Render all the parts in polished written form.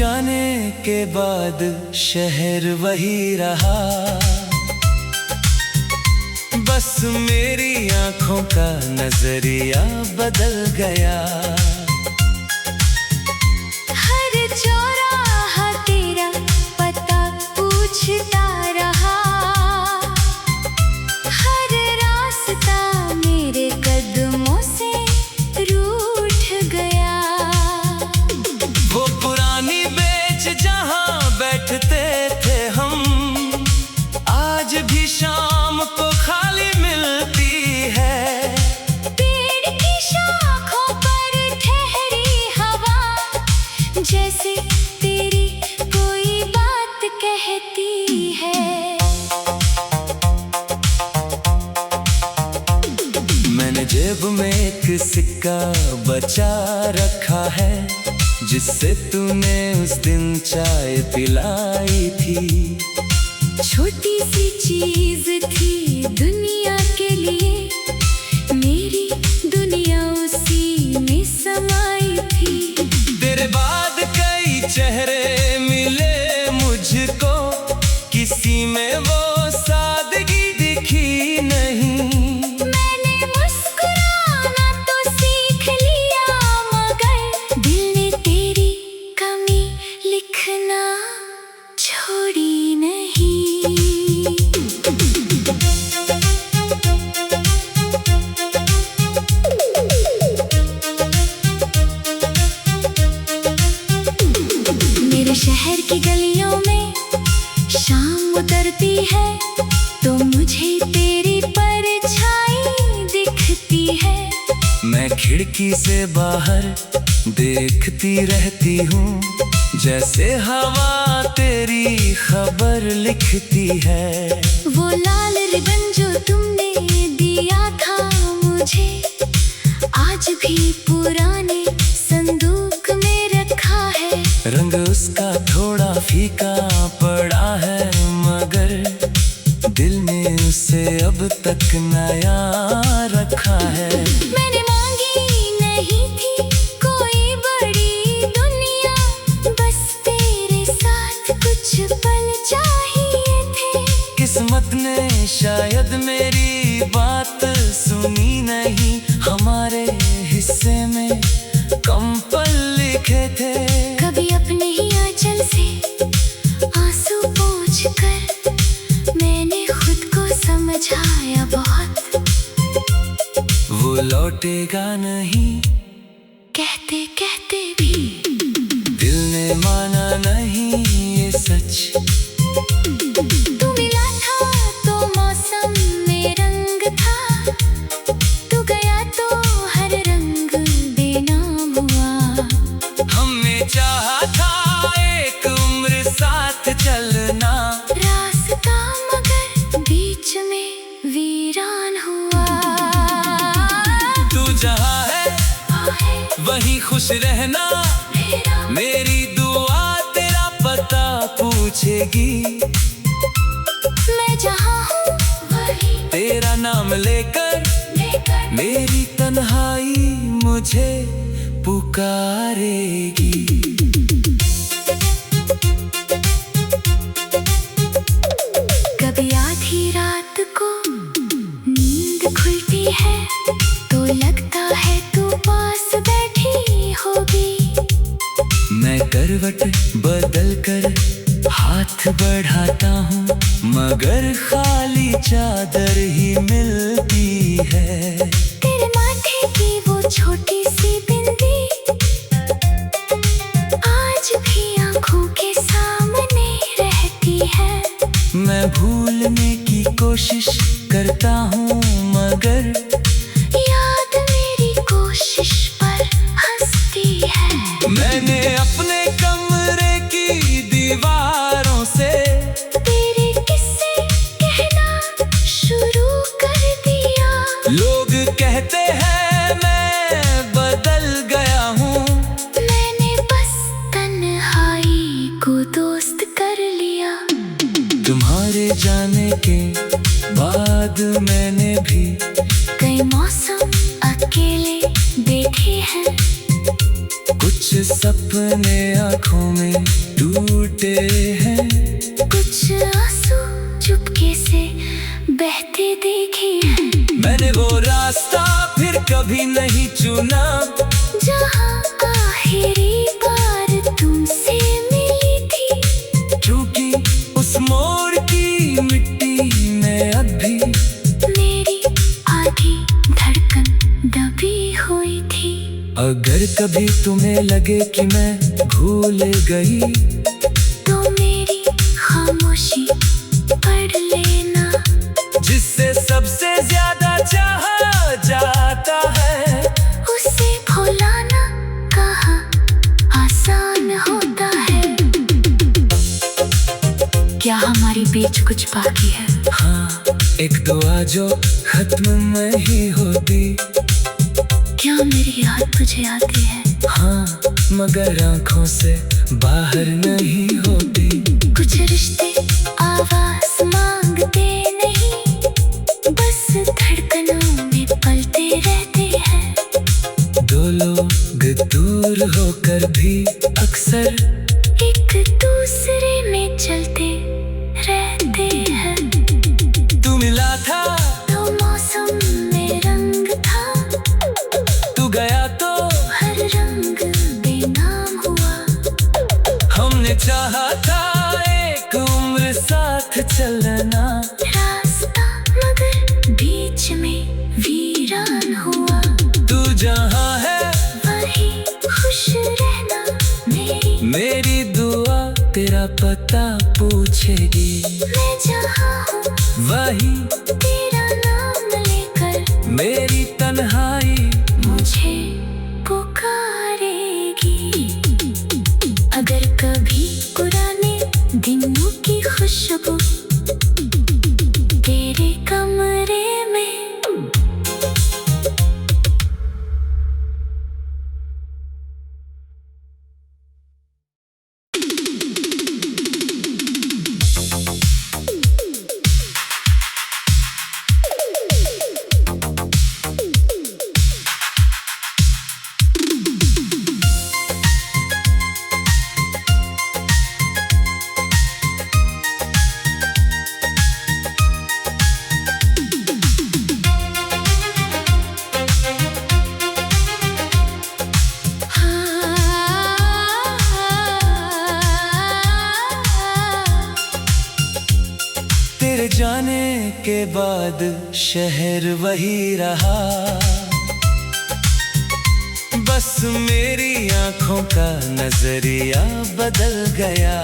जाने के बाद शहर वही रहा, बस मेरी आंखों का नजरिया बदल गया। हर चौराहा तेरा पता पूछता रहा, हर रास्ता मेरे कदमों से रूठ गया। वो पुरानी बेंच जहां बैठते थे हम, आज भी शाम को खाली मिलती है। पेड़ की शाखों पर ठहरी हवा, जैसे तेरी कोई बात कहती है। मैंने जेब में एक सिक्का बचा रखा है, जिससे तूने उस दिन चाय पिलाई थी। छोटी सी चीज थी दुनिया के लिए, मेरी दुनिया उसी में समाई थी। तेरे बाद कई चेहरे मिले मुझको, किसी में वो सादगी दिखी नहीं। मैंने मुस्कुराना तो सीख लिया, मगर दिल ने तेरी कमी लिखना छोड़ी नहीं। मेरे शहर की गलियों में शाम उतरती है, तो मुझे तेरी परछाई दिखती है। मैं खिड़की से बाहर देखती रहती हूँ, जैसे हवा तेरी खबर लिखती है। वो लाल रिबन जो तुमने दिया था मुझे, आज भी पुराने संदूक में रखा है। रंग उसका थोड़ा फीका पड़ा है, मगर दिल ने उसे अब तक नया रखा है। मैंने मांगी नहीं थी कोई बड़ी दुनिया, बस तेरे साथ कुछ पल चाहिए थे। किस्मत ने शायद मेरी बात सुनी नहीं, हमारे हिस्से में कम पल लिखे थे। कभी अपने ही आंचल से आंसू पोंछकर मैंने खुद को समझाया बहुत। वो लौटेगा नहीं कहते कहते भी दिल ने माना नहीं ये सच। तू मिला था तो मौसम में रंग था, तू गया तो हर रंग बेनाम हुआ। हमने चाहा था एक उम्र साथ चलना, रास्ता मगर बीच में वीरान हुआ। तू जहाँ है वहीं खुश रहना, मेरी दुआ तेरा पता पूछेगी। मैं जहाँ हूँ वहीं तेरा नाम लेकर मेरी तन्हाई मुझे पुकारेगी। कभी आधी रात को नींद खुलती है, तो लगता है तू पास बैठी होगी। मैं करवट बदल कर हाथ बढ़ाता हूँ, मगर खाली चादर ही मिलती है। तेरे माथे की वो छोटी सी बिंदी आज भी आंखों के सामने रहती है। मैं भूलने की कोशिश करता हूँ, मगर याद मेरी कोशिश पर हंसती है। मैंने अपने कमरे की दीवारों से तेरे किस्से कहना शुरू कर दिया। लोग कह आँखों में टूटे हैं। कुछ आंसू चुपके से बहते देखे हैं। मैंने वो रास्ता फिर कभी नहीं चुना, जहाँ आखिरी बार तुमसे मिली थी। क्योंकि उस मोड़ की मिट्टी में अब भी मेरी आधी धड़कन दबी हुई थी। अगर कभी तुम्हें लगे कि मैं भूल गई, तो मेरी खामोशी पढ़ लेना। जिससे सबसे ज्यादा चाहा जाता है, उसे भुलाना कहाँ आसान होता है। क्या हमारी बीच कुछ बाकी है? हाँ, एक दुआ जो खत्म नहीं होती। क्या मेरी याद तुझे आती है? हाँ, मगर आँखों से बाहर नहीं होती। कुछ रिश्ते आवाज मांगते नहीं, बस धड़कनों में पलते रहते हैं। दो लोग दूर होकर भी अक्सर एक दूसरे में चलते रहते हैं। तू मिला था तो मौसम में रंग था, तू गया तो हर रंग बेनाम हुआ। हमने चाहा था एक उम्र साथ चलना, रास्ता मगर बीच में वीरान हुआ। तू जहाँ है वही खुश रहना, मेरी दुआ तेरा पता पूछेगी। मैं जहाँ हूँ वही तेरा नाम लेकर मेरी तन्हाई मुझे पुकारेगी। अगर कभी पुराने दिनों की खुशबू तेरे कमरे में तेरे जाने के बाद शहर वही रहा, बस मेरी आँखों का नजरिया बदल गया।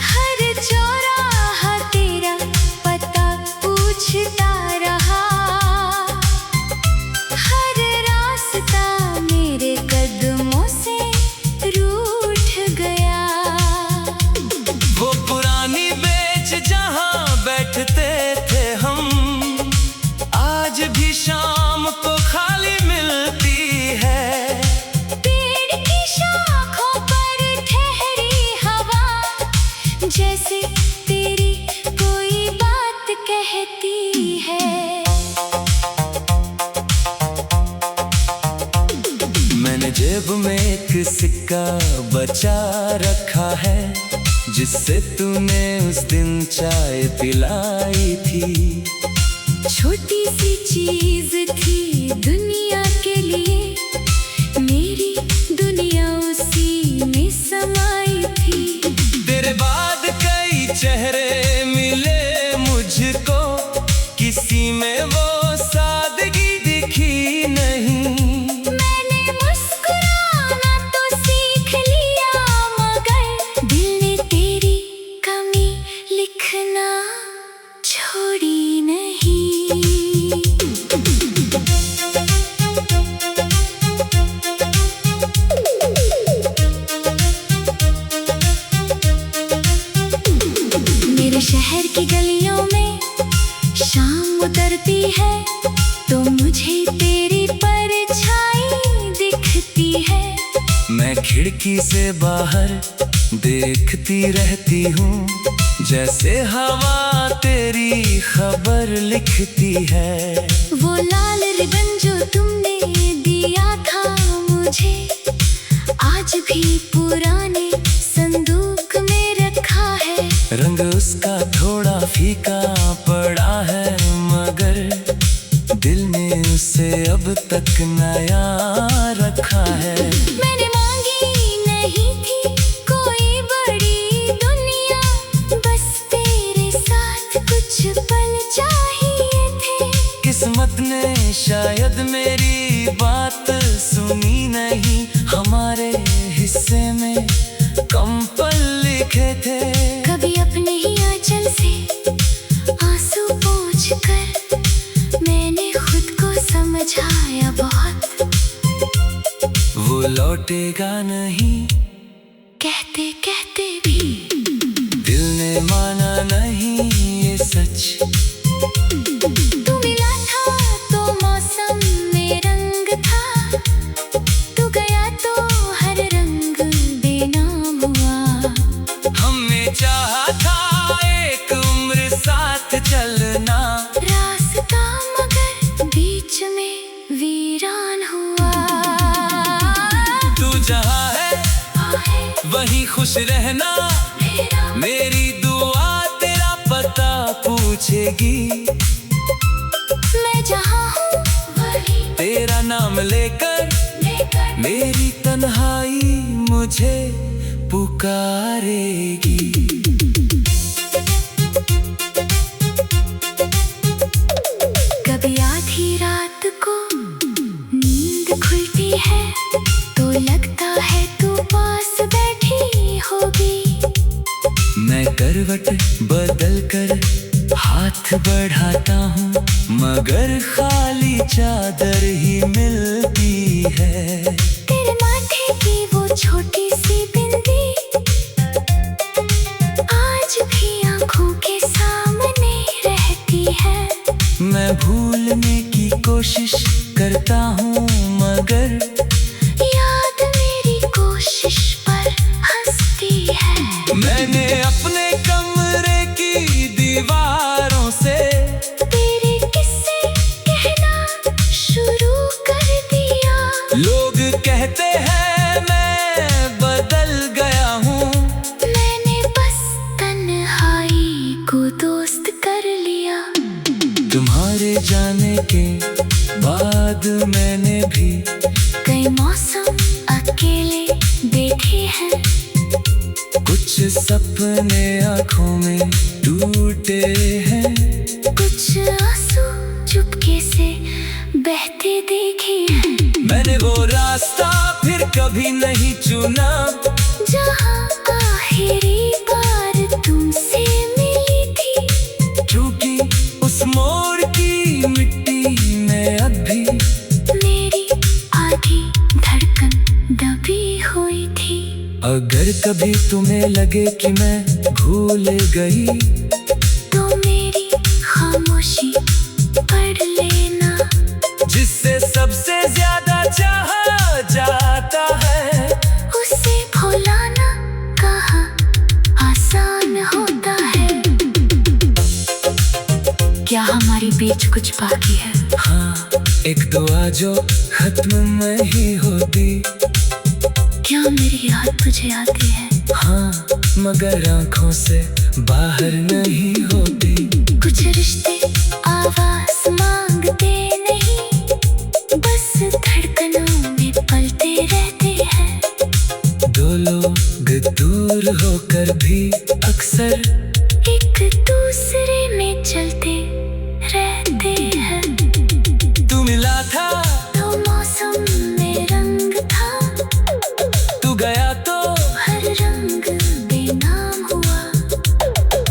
हर चौराहा तेरा पता पूछता रहा, हर रास्ता मेरे कदमों से रूठ गया। वो पुरानी बेंच जहाँ बैठते थे हम, आज भी शाम को खाली मिलती है। पेड़ की शाखों पर ठहरी हवा, जैसे तेरी कोई बात कहती है। मैंने जेब में एक सिक्का बचा रखा है, जिससे तूने उस दिन चाय पिलाई थी। छोटी सी चीज थी दुनिया के लिए, मेरी दुनिया उसी में समाई थी। तेरे बाद कई चेहरे मिले मुझको, किसी में वो सादगी दिखी नहीं। मैंने मुस्कुराना तो सीख लिया, मगर दिल ने तेरी कमी लिखना छोड़ी नहीं। मेरे शहर की गलियों में शाम उतरती है, तो मुझे तेरी परछाई दिखती है। मैं खिड़की से बाहर देखती रहती हूँ, जैसे हवा तेरी खबर लिखती है। वो लाल रिबन जो तुमने दिया था मुझे, अब तक नया रखा है। मैंने मांगी नहीं थी कोई बड़ी दुनिया, बस तेरे साथ कुछ पल चाहिए थे। किस्मत ने शायद मेरी बात सुनी नहीं, हमारे हिस्से में कम पल लिखे थे। कभी अपने ही आंचल से आंसू पोंछ कर मैंने खुद को समझाया बहुत। वो लौटेगा नहीं कहते कहते भी दिल ने माना नहीं ये सच। तू मिला था तो मौसम में रंग था, तू गया तो हर रंग बेनाम हुआ। हमने चाहा था एक उम्र साथ चलना, रास्ता मगर बीच में वीरान हुआ। तू जहाँ है वहीं खुश रहना, मेरी दुआ तेरा पता पूछेगी। मैं जहाँ हूँ वहीं तेरा नाम लेकर मेरी तन्हाई मुझे पुकारेगी। कभी आधी रात को नींद खुलती है तो लगता है तू पास बैठी होगी। मैं करवट बदल कर हाथ बढ़ाता हूँ, मगर खाली चादर ही मिलती है। तेरे माथे की वो छोटी सी बिंदी आज भी आंखों के सामने रहती है। मैं भूलने की कोशिश करता हूँ, मगर याद मेरी कोशिश पर हंसती है। मैंने अपने कमरे की दीवारों से तेरे किस्से कहना शुरू कर दिया। लोग कहते हैं मैं बदल गया हूँ, मैंने बस तन्हाई को दोस्त कर लिया। तुम्हारे जाने के बाद मैंने भी कई मौसम अकेले देखे हैं, कुछ सपने आँखों में टूटे हैं। कुछ आंसू चुपके से बहते देखे हैं। मैंने वो रास्ता फिर कभी नहीं चुना, जहाँ आखिरी बार तुमसे मिली थी। क्योंकि उस मोड़ की मिट्टी में अब भी मेरी आधी धड़कन दबी हुई थी। अगर कभी तुम्हें लगे कि मैं भूल गई, तो मेरी खामोशी पढ़ लेना। जिससे सबसे ज्यादा चाहा जाता है, उसे भुलाना कहाँ आसान होता है। क्या हमारी बीच कुछ बाकी है? हाँ, एक दुआ जो खत्म नहीं होती। क्या मेरी याद तुझे आती है? हाँ, मगर आँखों से बाहर नहीं होती। कुछ रिश्ते आवाज मांगते नहीं, बस धड़कनों में पलते रहते हैं। दो लोग दूर होकर भी अक्सर एक दूसरे में चलते रहते हैं। तू मिला था तो मौसम में रंग था, तू गया तो हर रंग बेनाम हुआ।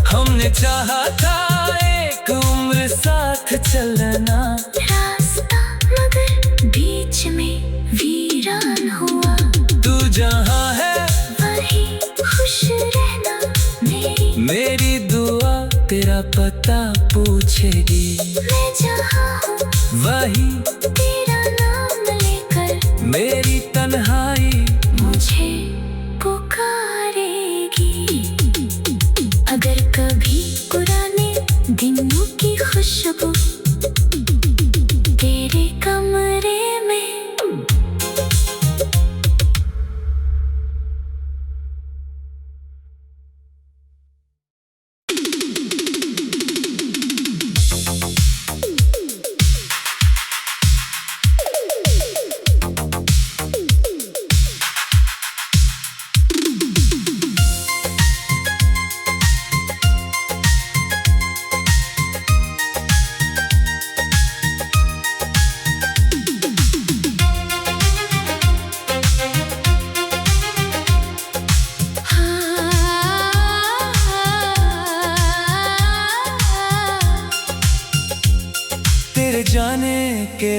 हमने चाहा था एक उम्र साथ चलना, रास्ता मगर बीच में वीरान हुआ। तू जहाँ है वहीं खुश रहना, मेरी दुआ तेरा पता पूछेगी। मैं जहाँ हूँ वहीं तेरा नाम लेकर मेरी तन्हाई मुझे पुकारेगी। अगर कभी पुराने दिनों की खुशबू तेरे कमरे में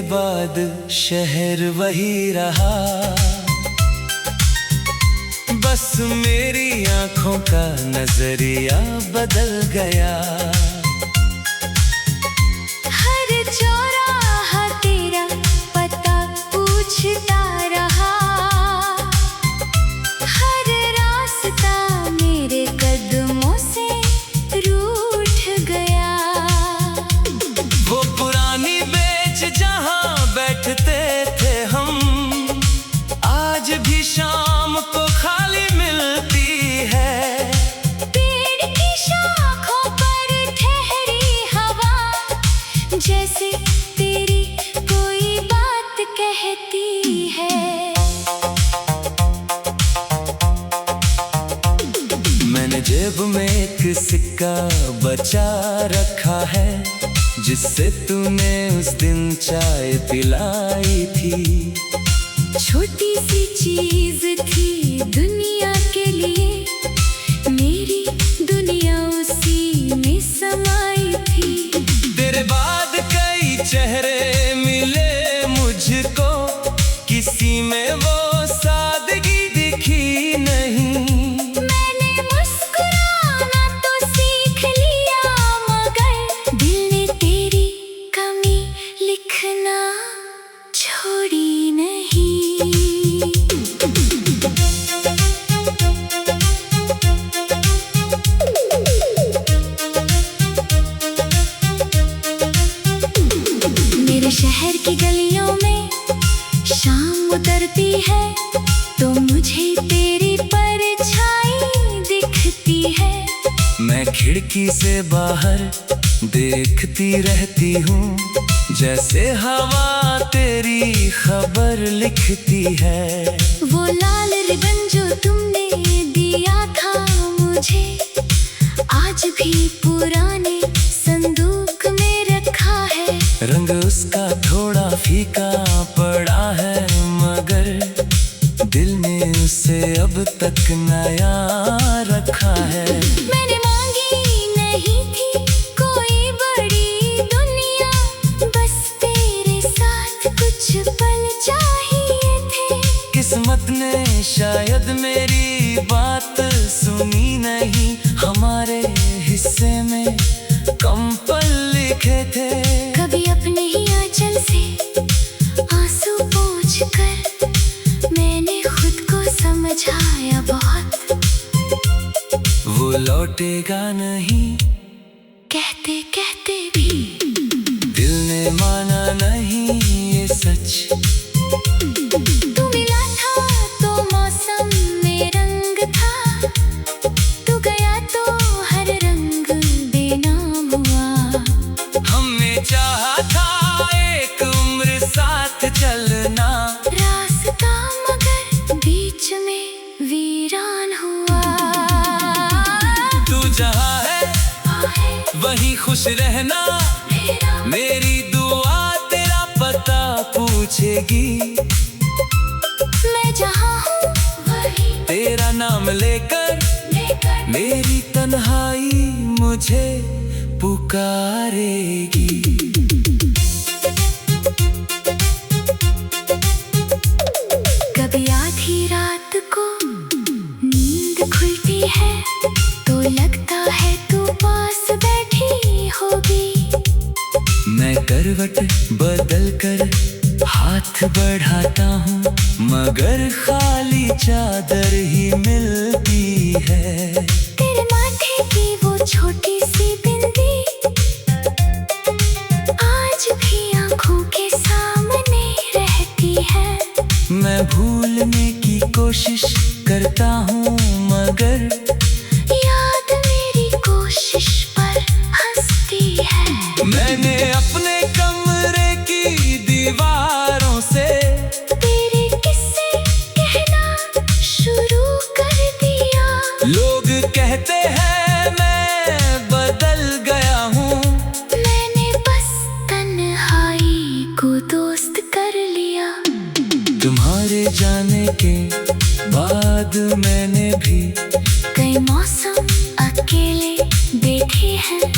बाद शहर वही रहा, बस मेरी आंखों का नजरिया बदल गया। हर चौराहा तेरा पता पूछता रहा, हर रास्ता मेरे कदमों से रूठ गया। वो पुरानी बेंच जहां बैठते थे हम, आज भी शाम को खाली मिलती है। पेड़ की शाखों पर ठहरी हवा, जैसे तेरी कोई बात कहती है। मैंने जेब में एक सिक्का बचा रखा है, जिससे तूने उस दिन चाय पिलाई थी। छोटी सी चीज थी दुनिया के लिए, मेरी दुनिया उसी में समाई थी। तेरे बाद कई चेहरे मिले मुझको, किसी में वो सादगी दिखी नहीं। मैंने मुस्कुराना तो सीख लिया, मगर दिल ने तेरी कमी लिखना छोड़ी नहीं। मेरे शहर की गलियों में शाम उतरती है, तो मुझे तेरी परछाई दिखती है। मैं खिड़की से बाहर देखती रहती हूँ, जैसे हवा तेरी खबर लिखती है। वो लाल रिबन जो तुमने दिया था मुझे, आज भी पुराने संदूक में रखा है। रंग उसका थोड़ा फीका पड़ा है, मगर दिल ने उसे अब तक नया रखा है। मैंने मांगी नहीं थी कोई बड़ी दुनिया, बस तेरे साथ कुछ पल चाहिए थे। किस्मत ने शायद मेरी बात सुनी नहीं, हमारे हिस्से में कम पल लिखे थे। कभी अपने ही आंचल से आंसू पोंछकर मैंने खुद को समझाया बहुत। वो लौटेगा नहीं कहते कहते भी दिल ने माना नहीं ये सच। तू मिला था तो मौसम में रंग था, तू गया तो हर रंग बेनाम हुआ। हमने चाहा था एक उम्र साथ चलना, रास्ता मगर बीच में वीरान हुआ। तू जहाँ है वहीं खुश रहना, मेरी दुआ तेरा पता पूछेगी। मैं जहाँ हूँ वहीं तेरा नाम लेकर मेरी तन्हाई मुझे पुकारेगी। कभी आधी रात को नींद खुलती है, तो लगता है तू पास बैठी होगी। मैं करवट बदल कर हाथ बढ़ाता हूँ, मगर खाली चादर ही मिलती है। तेरे माथे की वो छोटी सी बिंदी आज भी आंखों के सामने रहती है। मैं भूलने की कोशिश करता हूँ, मगर याद मेरी कोशिश पर हंसती है। मैंने अपने कमरे की दीवारों से तेरे किस्से कहना शुरू कर दिया। लोग कहते हैं मैं बदल गया हूँ, मैंने बस तन्हाई को दोस्त कर लिया। तुम्हारे जाने के बाद मैंने भी कई मौसम अकेले देखे हैं।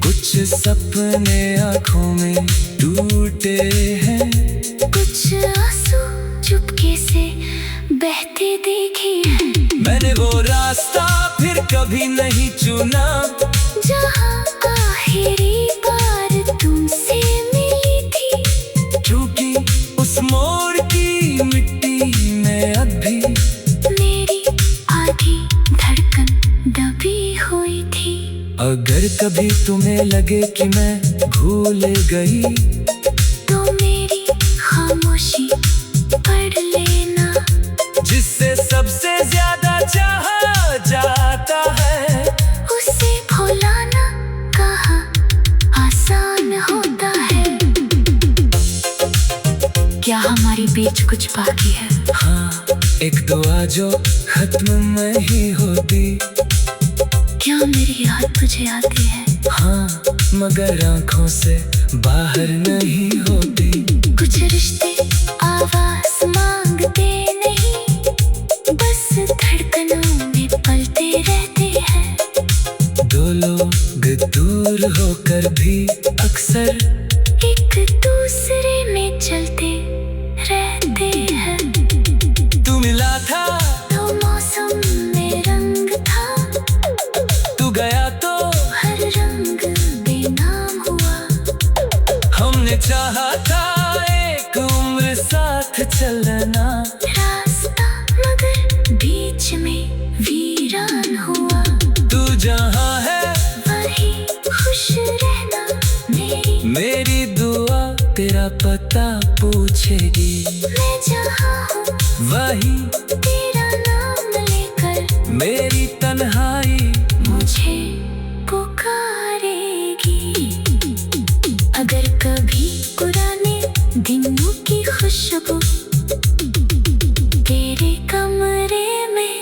कुछ सपने आँखों में टूटे हैं। कुछ आंसू चुपके से बहते देखे हैं। मैंने वो रास्ता फिर कभी नहीं चुना, जहाँ आखिरी बार तुमसे मिली थी। क्योंकि उस मोड़ की मिट्टी में अब भी मेरी आधी धड़कन दबी हुई थी। अगर कभी तुम्हें लगे कि मैं भूल गई, तो मेरी खामोशी पढ़ लेना। जिससे सबसे ज्यादा चाहा जाता है, उसे भुलाना कहाँ आसान होता है। क्या हमारी बीच कुछ बाकी है? हाँ, एक दुआ जो खत्म नहीं होती। क्या मेरी याद तुझे आती है? हाँ, मगर आंखों से बाहर नहीं होती। कुछ रिश्ते आवाज मांगते नहीं, बस धड़कनों में पलते रहते हैं। दो लोग दूर होकर भी अक्सर एक दूसरे में चलते रहते हैं। तू मिला था तो मौसम में रंग था, तू गया तो हर रंग बेनाम हुआ। हमने चाहा था एक उम्र साथ चलना, रास्ता मगर बीच में वीरान हुआ। तू जहाँ है वही खुश रहना, मेरी दुआ तेरा पता पूछेगी। मैं जहाँ हूँ वही तेरा नाम लेकर मेरी तन्हाई मुझे पुकारेगी। अगर कभी पुराने दिनों की खुशबू तेरे कमरे में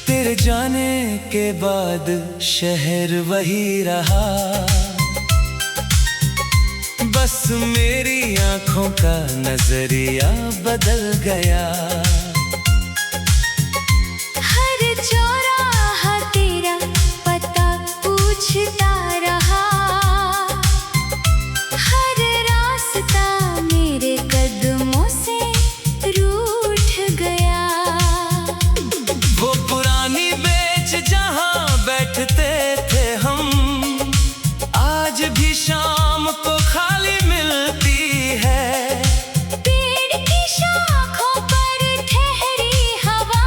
तेरे जाने के बाद शहर वही रहा, बस मेरी आंखों का नजरिया बदल गया। हर चौराहा तेरा पता पूछता रहा, हर रास्ता मेरे कदमों से रूठ गया। वो पुरानी बेंच जहाँ बैठते थे हम, आज भी शाम को खाली मिलती है। पेड़ की शाखों पर ठहरी हवा,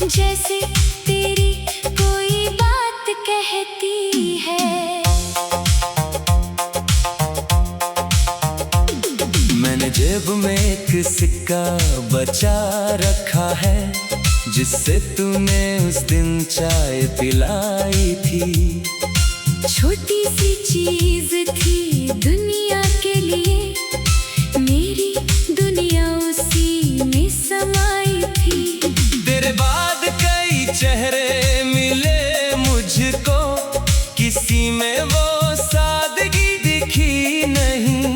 जैसे तेरी कोई बात कहती है। मैंने जेब में एक सिक्का बचा रखा है, जिससे तूने उस दिन चाय पिलाई थी। छोटी सी चीज थी दुनिया के लिए, मेरी दुनिया उसी में समाई थी। तेरे बाद कई चेहरे मिले मुझको, किसी में वो सादगी दिखी नहीं।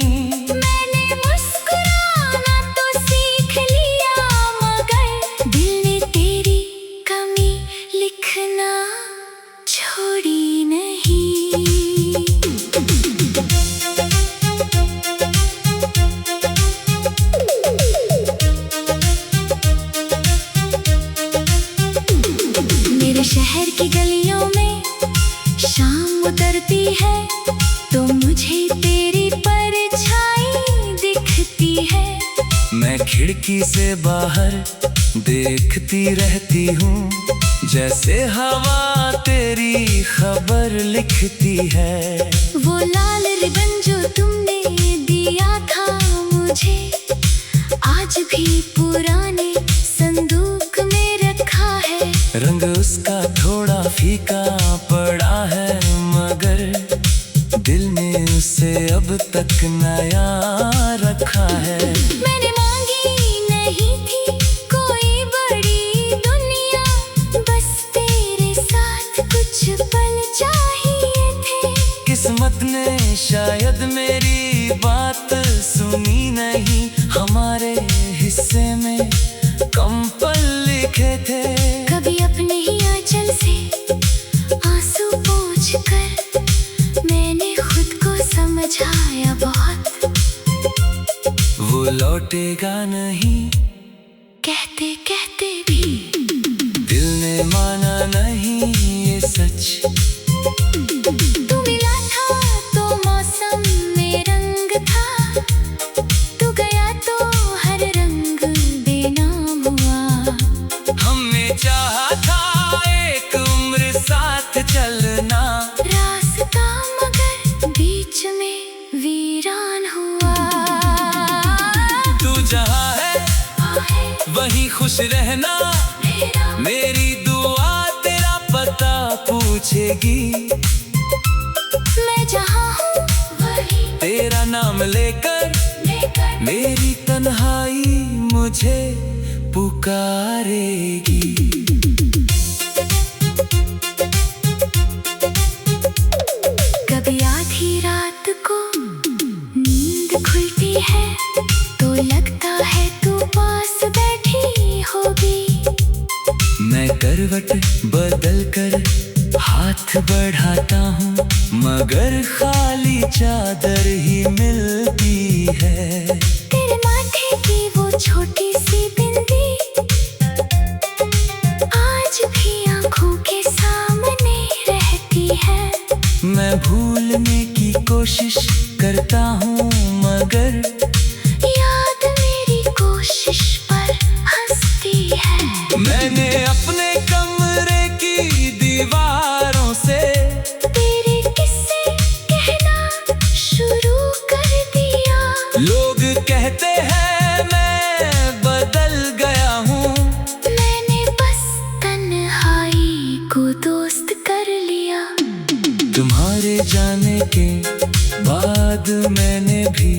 मैंने मुस्कुराना तो सीख लिया, मगर दिल ने तेरी कमी लिखना छोड़ी नहीं। मेरे शहर की गलियों में शाम उतरती है, तो मुझे तेरी परछाई दिखती है। मैं खिड़की से बाहर देखती रहती हूँ, जैसे हवा तेरी खबर लिखती है। वो लाल रिबन जो तुमने दिया था मुझे, आज भी पुराने संदूक में रखा है। रंग उसका थोड़ा फीका पड़ा है, मगर दिल ने उसे अब तक नया रखा है। मैंने मांगी नहीं थी कोई बड़ी दुनिया, बस तेरे साथ कुछ पल चाहिए थे। किस्मत ने शायद मेरी बात सुनी नहीं, हमारे हिस्से में कम पल लिखे थे। कभी अपने ही आंचल से आंसू पोंछकर मैंने खुद को समझाया बहुत। वो लौटेगा नहीं कहते कहते भी दिल ने माना नहीं ये सच। तू मिला था तो मौसम में रंग था, तू गया तो हर रंग बेनाम हुआ। हमने चाहा था एक उम्र साथ चलना, रास्ता मगर बीच में वीरान हुआ। तू जहाँ है वहीं खुश रहना, मेरी दुआ तेरा पता पूछेगी। मैं जहाँ हूँ वहीं तेरा नाम लेकर मेरी तन्हाई मुझे पुकारेगी। कभी आधी रात को नींद खुलती है तो लगता है तू पास बैठी होगी। मैं करवट बदल कर हाथ बढ़ाता हूँ, मगर खाली चादर ही मिलती है। तेरे माथे की वो छोटी सी बिंदी आज भी आंखों के सामने रहती है। मैं भूलने की कोशिश करता हूँ, मगर याद मेरी कोशिश पर हंसती है। मैंने अपने कमरे की दीवारों से तेरे किस्से कहना शुरू कर दिया। लोग कहते हैं मैं बदल गया हूँ, मैंने बस तन्हाई को दोस्त कर लिया। तुम्हारे जाने के बाद मैंने भी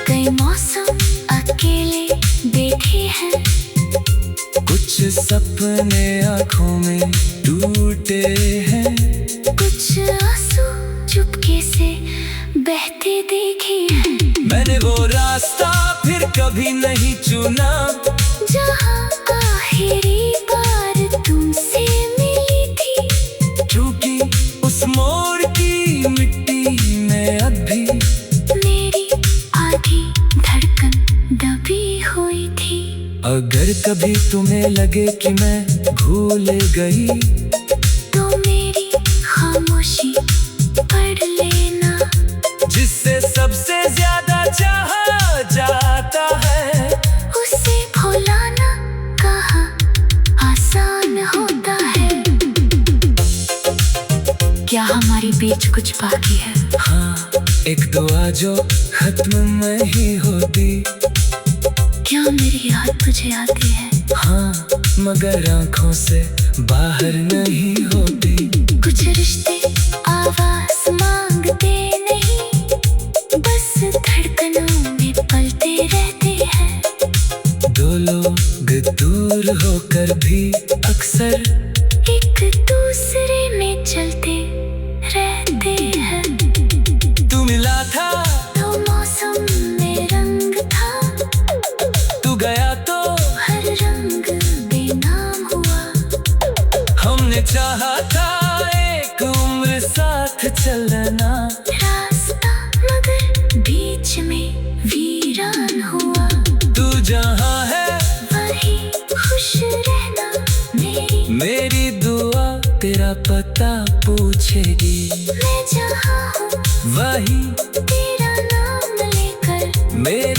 कई मौसम अकेले देखे हैं। कुछ सपने आँखों में टूटे हैं, कुछ आंसू चुपके से बहते देखे हैं। मैंने वो रास्ता फिर कभी नहीं चुना, जहाँ आखिरी बार तुमसे मिली थी। क्योंकि उस मोड़ की मिट्टी में अब भी मेरी आधी धड़कन दबी हुई थी। अगर कभी तुम्हें लगे कि मैं भूल गई, तो मेरी खामोशी पढ़ लेना। जिससे सबसे ज्यादा चाहा जाता है, उसे भुलाना कहाँ आसान होता है। क्या हमारे बीच कुछ बाकी है? हाँ, एक दुआ जो खत्म नहीं होती। क्या मेरी याद तुझे आती है? हाँ, मगर आँखों से बाहर नहीं होती। कुछ रिश्ते आवाज मांगते नहीं, बस धड़कनों में पलते रहते हैं। दो लोग दूर होकर भी अक्सर एक दूसरे में चलते रहते हैं। तू मिला था तो मौसम में रंग था, तू गया तो हर रंग बेनाम हुआ। हमने चाहा था एक उम्र साथ चलना, रास्ता मगर बीच में वीरान हुआ। तू जहाँ है वहीं खुश रहना, मेरी दुआ तेरा पता पूछेगी। मैं जहाँ हूँ वहीं तेरा नाम लेकर मेरी